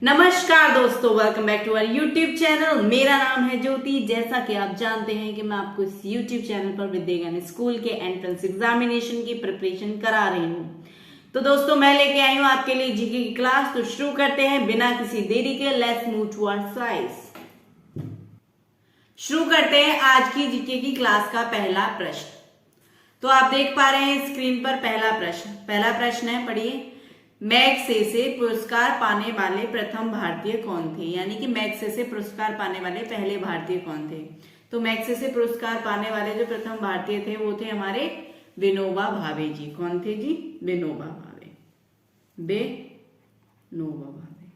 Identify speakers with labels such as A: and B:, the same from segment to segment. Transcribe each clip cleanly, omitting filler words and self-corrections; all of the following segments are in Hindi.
A: नमस्कार दोस्तों, welcome back to our YouTube channel. मेरा नाम है ज्योति। जैसा कि आप जानते हैं कि मैं आपको इस यूट्यूब चैनल पर विद्या स्कूल के एंट्रेंस एग्जामिनेशन की प्रिपरेशन करा रही हूँ। तो दोस्तों, मैं लेके आई हूँ आपके लिए जीके की क्लास। तो शुरू करते हैं बिना किसी देरी के। Let's move to our slides. शुरू करते हैं आज की जीके की क्लास का पहला प्रश्न। तो आप देख पा रहे हैं स्क्रीन पर पहला प्रश्न है, पढ़िए। मैग्सेसे पुरस्कार पाने वाले प्रथम भारतीय कौन थे? यानी कि मैग्सेसे पुरस्कार पाने वाले पहले भारतीय कौन थे? तो मैग्सेसे पुरस्कार पाने वाले जो प्रथम भारतीय थे वो थे हमारे विनोबा भावे जी। कौन थे जी? विनोबा भावे। विनोबा भावे।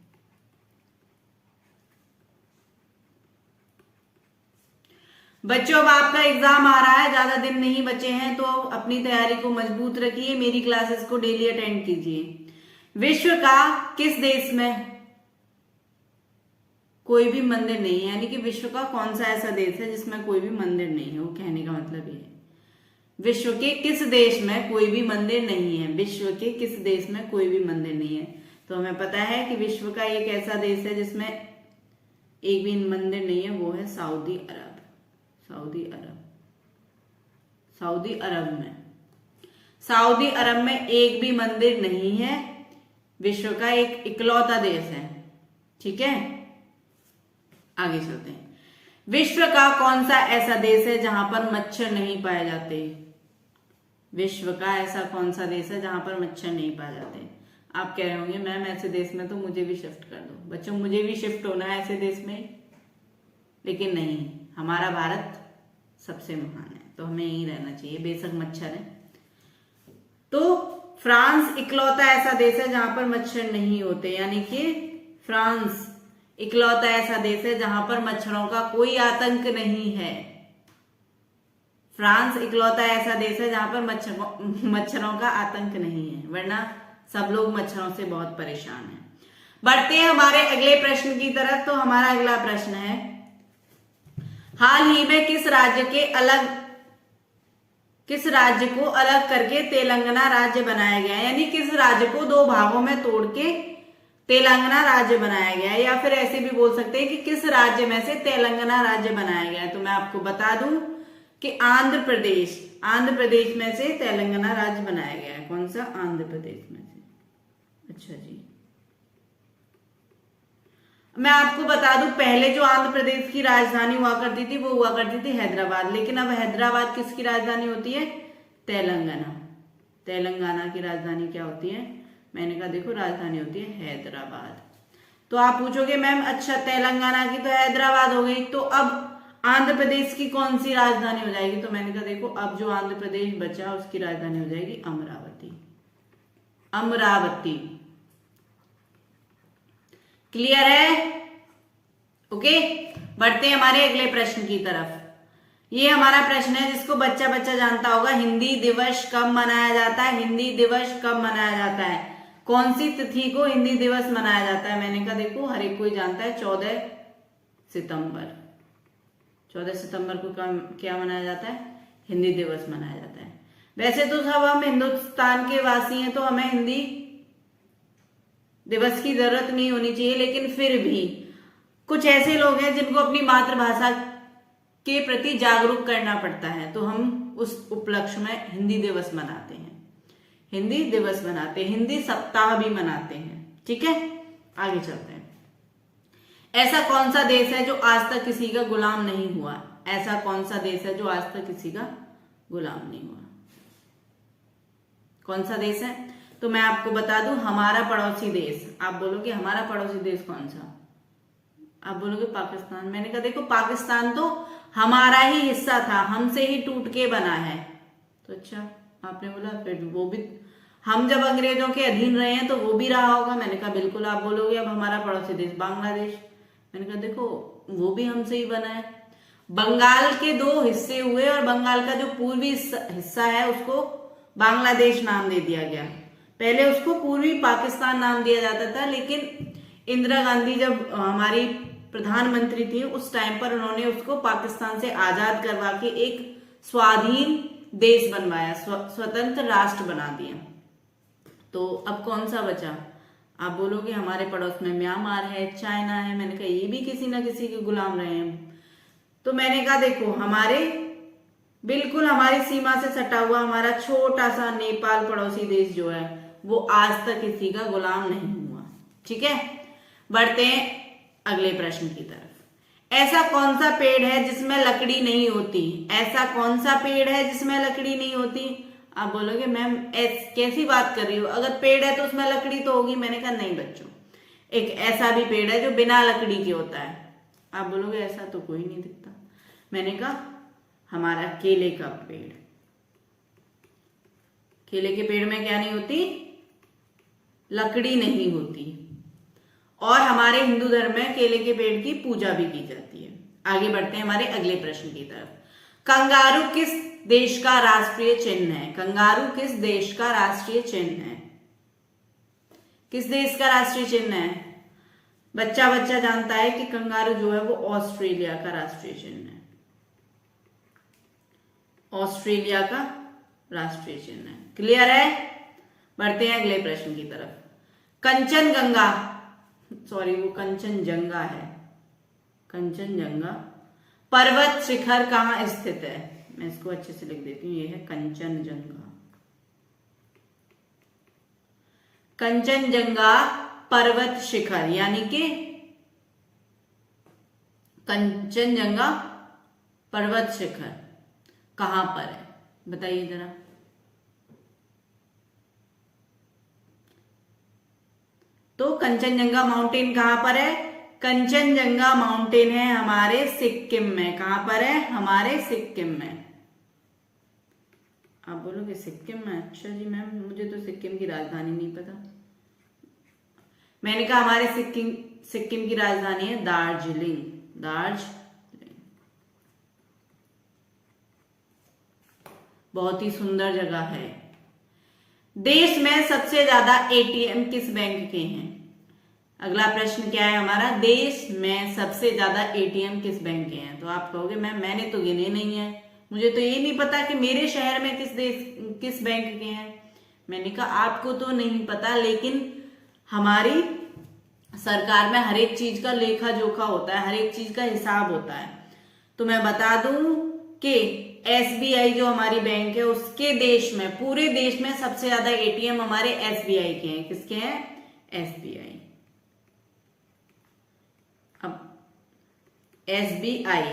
A: बच्चों, अब आपका एग्जाम आ रहा है, ज्यादा दिन नहीं बचे हैं, तो अपनी तैयारी को मजबूत रखिए। मेरी क्लासेस को डेली अटेंड कीजिए। विश्व का किस देश में कोई भी मंदिर नहीं है? यानी कि विश्व का कौन सा ऐसा देश है जिसमें कोई भी मंदिर नहीं है? वो कहने का मतलब ये है, विश्व के किस देश में कोई भी मंदिर नहीं है? विश्व के किस देश में कोई भी मंदिर नहीं है? तो हमें पता है कि विश्व का एक ऐसा देश है जिसमें एक भी मंदिर नहीं है, वो है सऊदी अरब। सऊदी अरब में एक भी मंदिर नहीं है। विश्व का एक इकलौता देश है। ठीक है, आगे चलते हैं। विश्व का कौन सा ऐसा देश है जहां पर मच्छर नहीं पाए जाते? विश्व का ऐसा कौन सा देश है जहां पर मच्छर नहीं पाए जाते? आप कह रहे होंगे मैम ऐसे देश में तो मुझे भी शिफ्ट कर दो। बच्चों, मुझे भी शिफ्ट होना है ऐसे देश में, लेकिन नहीं, हमारा भारत सबसे महान है, तो हमें यहीं रहना चाहिए, बेशक मच्छर है। तो फ्रांस इकलौता ऐसा देश है जहां पर मच्छर नहीं होते। यानी कि फ्रांस इकलौता ऐसा देश है जहां पर मच्छरों का कोई आतंक नहीं है। फ्रांस इकलौता ऐसा देश है जहां पर मच्छरों का आतंक नहीं है, वरना सब लोग मच्छरों से बहुत परेशान हैं। बढ़ते हैं हमारे अगले प्रश्न की तरफ। तो हमारा अगला प्रश्न है, हाल ही में किस राज्य को अलग करके तेलंगाना राज्य बनाया गया है? यानी किस राज्य को दो भागों में तोड़ के तेलंगाना राज्य बनाया गया है, या फिर ऐसे भी बोल सकते हैं कि किस राज्य में से तेलंगाना राज्य बनाया गया है? तो मैं आपको बता दूं कि आंध्र प्रदेश में से तेलंगाना राज्य बनाया गया है। कौन सा? आंध्र प्रदेश में से। अच्छा जी, मैं आपको बता दूं, पहले जो आंध्र प्रदेश की राजधानी हुआ करती थी वो हुआ करती थी हैदराबाद, लेकिन अब हैदराबाद किसकी राजधानी होती है? तेलंगाना की राजधानी क्या होती है? मैंने कहा देखो, राजधानी होती है हैदराबाद। तो आप पूछोगे मैम अच्छा, तेलंगाना की तो हैदराबाद हो गई, तो अब आंध्र प्रदेश की कौन सी राजधानी हो जाएगी? तो मैंने कहा देखो, अब जो आंध्र प्रदेश बचा उसकी राजधानी हो जाएगी अमरावती। क्लियर है? ओके, बढ़ते हैं हमारे अगले प्रश्न की तरफ। ये हमारा प्रश्न है जिसको बच्चा जानता होगा। हिंदी दिवस कब मनाया जाता है? हिंदी दिवस कब मनाया जाता है? कौन सी तिथि को हिंदी दिवस मनाया जाता है? मैंने कहा देखो, हर एक कोई जानता है, 14 सितंबर को क्या मनाया जाता है? हिंदी दिवस मनाया जाता है। वैसे तो सब हम हिंदुस्तान के वासी हैं, तो हमें हिंदी दिवस की जरूरत नहीं होनी चाहिए, लेकिन फिर भी कुछ ऐसे लोग हैं जिनको अपनी मातृभाषा के प्रति जागरूक करना पड़ता है, तो हम उस उपलक्ष्य में हिंदी दिवस मनाते हैं, हिंदी सप्ताह भी मनाते हैं। ठीक है, आगे चलते हैं। ऐसा कौन सा देश है जो आज तक किसी का गुलाम नहीं हुआ? ऐसा कौन सा देश है जो आज तक किसी का गुलाम नहीं हुआ? कौन सा देश है? तो मैं आपको बता दूं, हमारा पड़ोसी देश। आप बोलोगे हमारा पड़ोसी देश कौन सा? आप बोलोगे पाकिस्तान। मैंने कहा देखो, पाकिस्तान तो हमारा ही हिस्सा था, हमसे ही टूट के बना है। तो अच्छा, आपने बोला फिर वो भी, हम जब अंग्रेजों के अधीन रहे हैं तो वो भी रहा होगा। मैंने कहा बिल्कुल। आप बोलोगे अब हमारा पड़ोसी देश बांग्लादेश। मैंने कहा देखो, वो भी हमसे ही बना है। बंगाल के दो हिस्से हुए और बंगाल का जो पूर्वी हिस्सा है उसको बांग्लादेश नाम दे दिया गया। पहले उसको पूर्वी पाकिस्तान नाम दिया जाता था, लेकिन इंदिरा गांधी जब हमारी प्रधानमंत्री थी उस टाइम पर उन्होंने उसको पाकिस्तान से आजाद करवा के एक स्वाधीन देश बनवाया, स्वतंत्र राष्ट्र बना दिया। तो अब कौन सा बचा? आप बोलोगे हमारे पड़ोस में म्यांमार है, चाइना है। मैंने कहा ये भी किसी ना किसी के गुलाम रहे हैं। तो मैंने कहा देखो हमारे बिल्कुल हमारी सीमा से सटा हुआ हमारा छोटा सा नेपाल पड़ोसी देश जो है वो आज तक किसी का गुलाम नहीं हुआ। ठीक है, बढ़ते हैं अगले प्रश्न की तरफ। ऐसा कौन सा पेड़ है जिसमें लकड़ी नहीं होती? ऐसा कौन सा पेड़ है जिसमें लकड़ी नहीं होती? आप बोलोगे मैम कैसी बात कर रही हो, अगर पेड़ है तो उसमें लकड़ी तो होगी। मैंने कहा नहीं बच्चों, एक ऐसा भी पेड़ है जो बिना लकड़ी के होता है। आप बोलोगे ऐसा तो कोई नहीं दिखता। मैंने कहा हमारा केले का पेड़। केले के पेड़ में क्या नहीं होती? लकड़ी नहीं होती। और हमारे हिंदू धर्म में केले के पेड़ की पूजा भी की जाती है। आगे बढ़ते हैं हमारे अगले प्रश्न की तरफ। कंगारू किस देश का राष्ट्रीय चिन्ह है? कंगारू किस देश का राष्ट्रीय चिन्ह है? किस देश का राष्ट्रीय चिन्ह है? बच्चा बच्चा जानता है कि कंगारू जो है वो ऑस्ट्रेलिया का राष्ट्रीय चिन्ह है। ऑस्ट्रेलिया का राष्ट्रीय चिन्ह है। क्लियर है? बढ़ते हैं अगले प्रश्न की तरफ। कंचनजंगा, सॉरी वो कंचनजंगा है, कंचनजंगा पर्वत शिखर कहां स्थित है? मैं इसको अच्छे से लिख देती हूँ, ये है कंचनजंगा। कंचनजंगा पर्वत शिखर यानी कि कंचनजंगा पर्वत शिखर कहां पर है बताइए जरा। तो कंचनजंगा माउंटेन कहां पर है? कंचनजंगा माउंटेन है हमारे सिक्किम में। कहां पर है? हमारे सिक्किम में। आप बोलोगे सिक्किम में? अच्छा जी मैम, मुझे तो सिक्किम की राजधानी नहीं पता। मैंने कहा हमारे सिक्किम की राजधानी है दार्जिलिंग। दार्जिलिंग बहुत ही सुंदर जगह है। देश में सबसे ज्यादा एटीएम किस बैंक के हैं? अगला प्रश्न क्या है हमारा? देश में सबसे ज्यादा एटीएम किस बैंक के हैं? तो आप कहोगे मैम मैंने तो गिने नहीं है, मुझे तो ये नहीं पता कि मेरे शहर में किस बैंक के हैं। मैंने कहा आपको तो नहीं पता, लेकिन हमारी सरकार में हर एक चीज का लेखा जोखा होता है, हर एक चीज का हिसाब होता है। तो मैं बता दूं कि एसबीआई जो हमारी बैंक है उसके देश में, पूरे देश में सबसे ज्यादा एटीएम हमारे एसबीआई के हैं। किसके हैं? एसबीआई। अब एसबीआई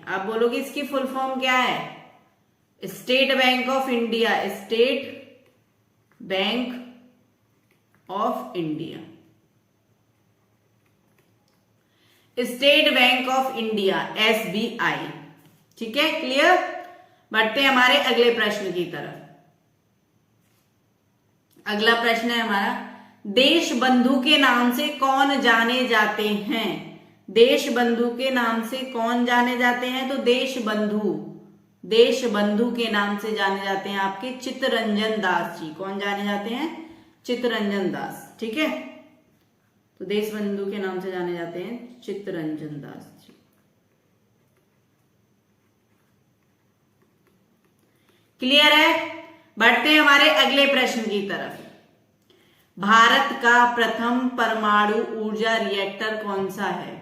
A: आप बोलोगे इसकी फुल फॉर्म क्या है? State bank of India. State bank of India. State bank of India SBI. ठीक है, क्लियर? बढ़ते हैं हमारे अगले प्रश्न की तरफ। अगला प्रश्न है हमारा, देश बंधु के नाम से कौन जाने जाते हैं? देश बंधु के नाम से कौन जाने जाते हैं? तो देश बंधु के नाम से जाने जाते हैं आपके चित्तरंजन दास जी। कौन जाने जाते हैं? चित्तरंजन दास। ठीक है, तो देश बंधु के नाम से जाने जाते हैं चित्तरंजन दास जी। क्लियर है? बढ़ते हैं हमारे अगले प्रश्न की तरफ। भारत का प्रथम परमाणु ऊर्जा रिएक्टर कौन सा है?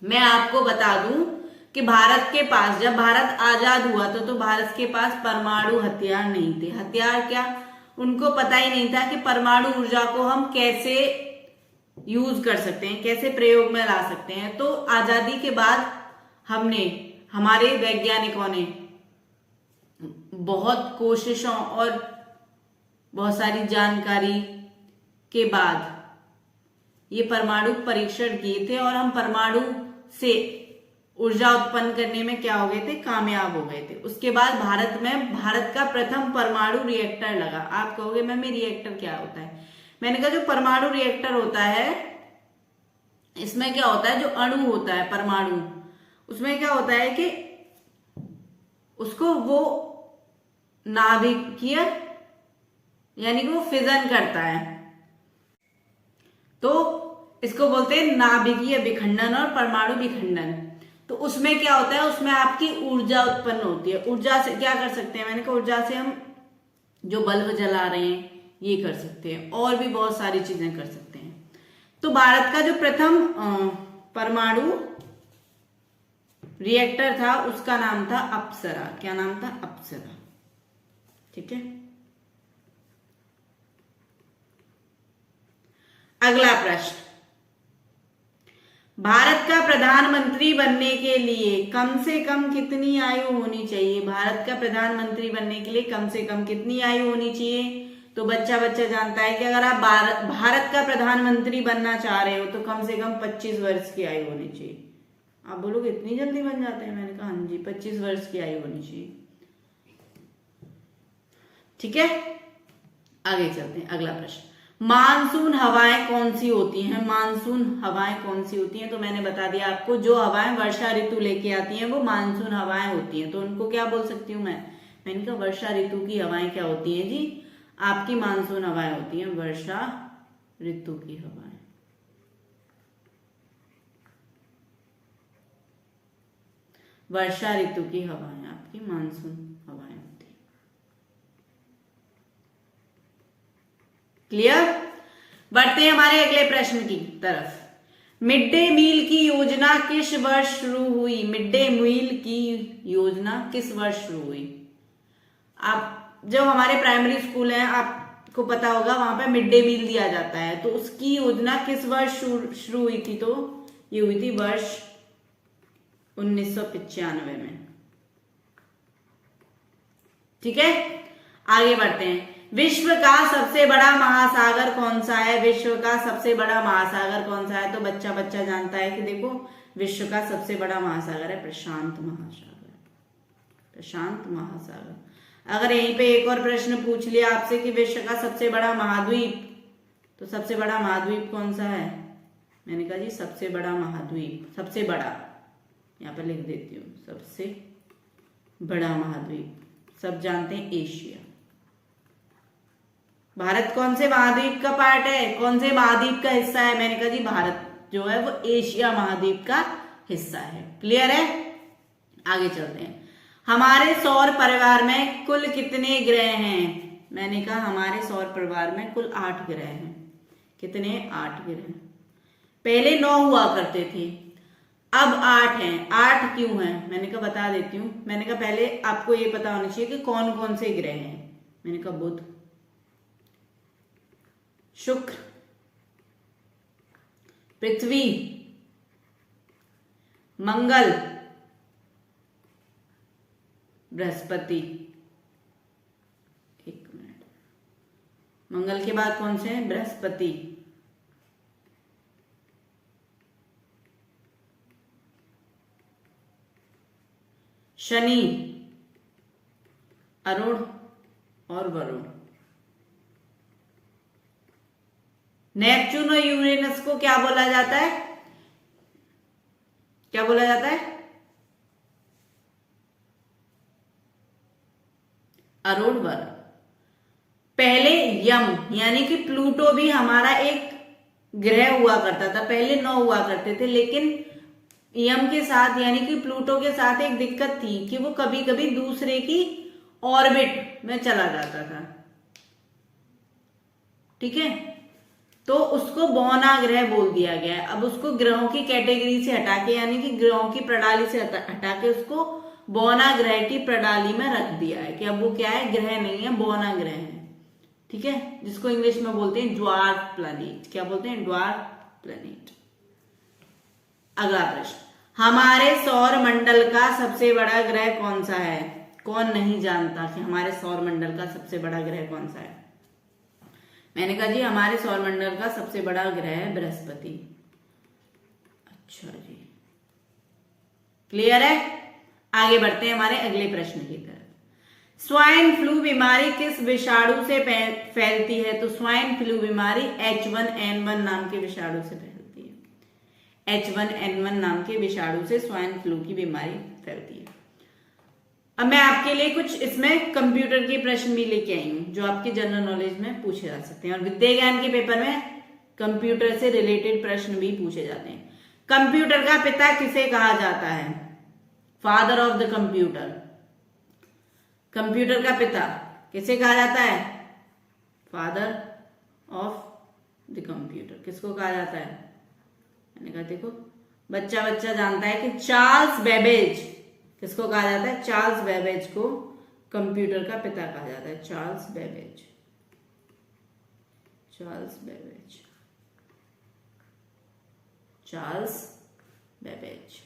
A: मैं आपको बता दूं कि भारत के पास, जब भारत आजाद हुआ तो भारत के पास परमाणु हथियार नहीं थे। हथियार क्या, उनको पता ही नहीं था कि परमाणु ऊर्जा को हम कैसे यूज कर सकते हैं, कैसे प्रयोग में ला सकते हैं। तो आजादी के बाद हमारे वैज्ञानिकों ने बहुत कोशिशों और बहुत सारी जानकारी के बाद ये परमाणु परीक्षण किए थे और हम परमाणु से ऊर्जा उत्पन्न करने में क्या हो गए थे? कामयाब हो गए थे। उसके बाद भारत का प्रथम परमाणु रिएक्टर लगा। आप कहोगे मैम रिएक्टर क्या होता है? मैंने कहा जो परमाणु रिएक्टर होता है इसमें क्या होता है, जो अणु होता है परमाणु, उसमें क्या होता है कि उसको वो नाभिकीय यानी कि वो फिजन करता है, तो इसको बोलते हैं नाभिकीय विखंडन और परमाणु विखंडन। तो उसमें क्या होता है, उसमें आपकी ऊर्जा उत्पन्न होती है। ऊर्जा से क्या कर सकते हैं? मैंने कहा ऊर्जा से हम जो बल्ब जला रहे हैं ये कर सकते हैं, और भी बहुत सारी चीजें कर सकते हैं। तो भारत का जो प्रथम परमाणु रिएक्टर था उसका नाम था अप्सरा। क्या नाम था? अप्सरा। ठीक है। अगला प्रश्न, भारत का प्रधानमंत्री बनने के लिए कम से कम कितनी आयु होनी चाहिए? भारत का प्रधानमंत्री बनने के लिए कम से कम कितनी आयु होनी चाहिए? तो बच्चा जानता है कि अगर आप भारत का प्रधानमंत्री बनना चाह रहे हो तो कम से कम 25 वर्ष की आयु होनी चाहिए। आप बोलोगे इतनी जल्दी बन जाते हैं? मैंने कहा हाँ जी, 25 वर्ष की आयु होनी चाहिए। ठीक है, आगे चलते हैं। अगला प्रश्न, मानसून हवाएं कौन सी होती हैं? मानसून हवाएं कौन सी होती हैं? तो मैंने बता दिया आपको, जो हवाएं वर्षा ऋतु लेके आती हैं वो मानसून हवाएं होती हैं। तो उनको क्या बोल सकती हूँ मैंने कहा वर्षा ऋतु की हवाएं क्या होती हैं जी? आपकी मानसून हवाएं होती हैं, वर्षा ऋतु की हवाएं। वर्षा ऋतु की हवाएं आपकी मानसून हवाएं होती हैं। क्लियर? बढ़ते हैं हमारे अगले प्रश्न की तरफ। मिड डे मील की योजना किस वर्ष शुरू हुई? मिड डे मील की योजना किस वर्ष शुरू हुई? आप जब हमारे प्राइमरी स्कूल है आपको पता होगा, वहां पे मिड डे मील दिया जाता है। तो उसकी योजना किस वर्ष शुरू हुई थी? तो ये हुई थी वर्ष 1995 में। ठीक है, आगे बढ़ते हैं। विश्व का सबसे बड़ा महासागर कौन सा है? विश्व का सबसे बड़ा महासागर कौन सा है? तो बच्चा जानता है कि देखो विश्व का सबसे बड़ा महासागर है प्रशांत महासागर। प्रशांत महासागर। अगर यहीं पे एक और प्रश्न पूछ लिया आपसे कि विश्व का सबसे बड़ा महाद्वीप, तो सबसे बड़ा महाद्वीप कौन सा है? मैंने कहा जी सबसे बड़ा महाद्वीप, सबसे बड़ा, यहां पर लिख देती हूँ, सबसे बड़ा महाद्वीप सब जानते हैं एशिया। भारत कौन से महाद्वीप का पार्ट है? कौन से महाद्वीप का हिस्सा है? मैंने कहा जी भारत जो है वो एशिया महाद्वीप का हिस्सा है। क्लियर है? आगे चलते हैं। हमारे सौर परिवार में कुल कितने ग्रह हैं? मैंने कहा हमारे सौर परिवार में कुल 8 ग्रह हैं। कितने? 8 ग्रह। पहले 9 हुआ करते थे, अब 8 हैं। 8 क्यों हैं? मैंने कहा बता देती हूँ। मैंने कहा पहले आपको ये पता होना चाहिए कि कौन कौन से ग्रह हैं। मैंने कहा बुध, शुक्र, पृथ्वी, मंगल, बृहस्पति। एक मिनट, मंगल के बाद कौन से हैं? बृहस्पति, शनि, अरुण और वरुण। नेपच्यून और यूरेनस को क्या बोला जाता है? क्या बोला जाता है? अरुण वरुण। पहले यम यानी कि प्लूटो भी हमारा एक ग्रह हुआ करता था। पहले 9 हुआ करते थे, लेकिन यम के साथ यानी कि प्लूटो के साथ एक दिक्कत थी कि वो कभी कभी दूसरे की ऑर्बिट में चला जाता था। ठीक है, तो उसको बौना ग्रह बोल दिया गया है। अब उसको ग्रहों की कैटेगरी से हटा के यानी कि ग्रहों की प्रणाली से हटा के उसको बौना ग्रह की प्रणाली में रख दिया है कि अब वो क्या है? ग्रह नहीं है, बौना ग्रह है। ठीक है, जिसको इंग्लिश में बोलते हैं ड्वार्फ प्लैनेट। क्या बोलते हैं? Dwarf planet. अगला प्रश्न, हमारे सौर मंडल का सबसे बड़ा ग्रह कौन सा है? कौन नहीं जानता कि हमारे सौर मंडल का सबसे बड़ा ग्रह कौन सा है? मैंने कहा जी हमारे सौर मंडल का सबसे बड़ा ग्रह है बृहस्पति। अच्छा जी, क्लियर है? आगे बढ़ते हैं हमारे अगले प्रश्न की तरफ। स्वाइन फ्लू बीमारी किस विषाणु से फैलती है? तो स्वाइन फ्लू बीमारी H1N1 नाम के विषाणु से फैलती है। H1N1 नाम के विषाणु से स्वाइन फ्लू की बीमारी फैलती है। अब मैं आपके लिए कुछ इसमें कंप्यूटर के प्रश्न भी लेके आई हूं जो आपके जनरल नॉलेज में पूछे जा सकते हैं, और विद्या ज्ञान के पेपर में कंप्यूटर से रिलेटेड प्रश्न भी पूछे जाते हैं। कंप्यूटर का पिता किसे कहा जाता है? Father of the computer. Computer का पिता किसे कहा जाता है? Father of the computer. किसको कहा जाता है? मैंने कहा देखो बच्चा बच्चा जानता है कि चार्ल्स बेबेज किसको कहा जाता है? चार्ल्स बेबेज को कंप्यूटर का पिता कहा जाता है। Charles Babbage, Charles Babbage, Charles Babbage.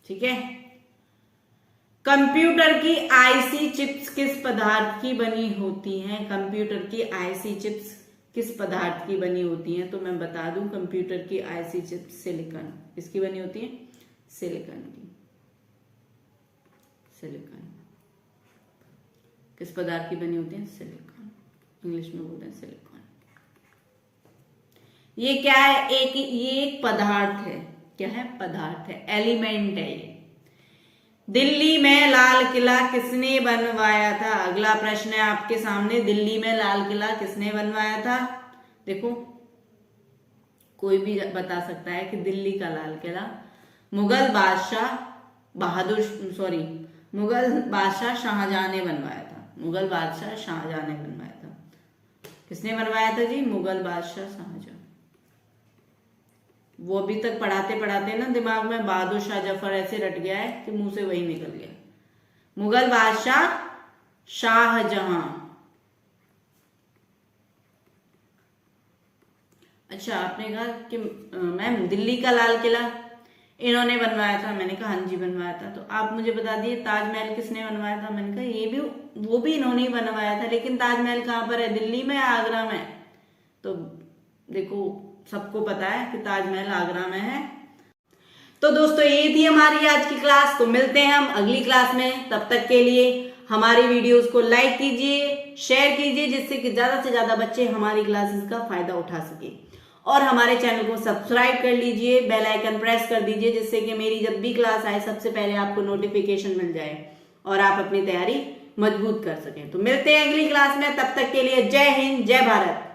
A: ठीक है। कंप्यूटर की आईसी चिप्स किस पदार्थ की बनी होती हैं? कंप्यूटर की आईसी चिप्स किस पदार्थ की बनी होती हैं? तो मैं बता दूं, कंप्यूटर की आईसी चिप्स सिलिकॉन। किसकी बनी होती है? सिलिकॉन की। सिलिकॉन किस पदार्थ की बनी होती है? सिलिकॉन। इंग्लिश में बोलते हैं सिलिकॉन। ये क्या है? ये एक पदार्थ है। क्या है? पदार्थ है, एलिमेंट है ये। दिल्ली में लाल किला किसने बनवाया था? अगला प्रश्न है आपके सामने, दिल्ली में लाल किला किसने बनवाया था? देखो कोई भी बता सकता है कि दिल्ली का लाल किला मुगल बादशाह शाहजहां ने बनवाया था। मुगल बादशाह शाहजहां ने बनवाया था। किसने बनवाया था जी? मुगल बादशाह शाहजहां। वो अभी तक पढ़ाते पढ़ाते ना दिमाग में बहादुर शाह जफर ऐसे रट गया है कि मुंह से वही निकल गया। मुगल बादशाह शाहजहां। अच्छा, आपने कहा कि मैम दिल्ली का लाल किला इन्होंने बनवाया था। मैंने कहा हाँ जी बनवाया था। तो आप मुझे बता दिए ताजमहल किसने बनवाया था? मैंने कहा ये भी वो भी इन्होंने ही बनवाया था। लेकिन ताजमहल कहाँ पर है? दिल्ली में या आगरा में? तो देखो सबको पता है कि ताजमहल आगरा में है। तो दोस्तों ये थी हमारी आज की क्लास। तो मिलते हैं हम अगली क्लास में। तब तक के लिए हमारी वीडियोस को लाइक कीजिए, शेयर कीजिए, जिससे कि ज्यादा से ज्यादा बच्चे हमारी क्लासेस का फायदा उठा सके। और हमारे चैनल को सब्सक्राइब कर लीजिए, बेल आइकन प्रेस कर दीजिए, जिससे कि मेरी जब भी क्लास आए सबसे पहले आपको नोटिफिकेशन मिल जाए और आप अपनी तैयारी मजबूत कर सकें। तो मिलते हैं अगली क्लास में। तब तक के लिए जय हिंद, जय भारत।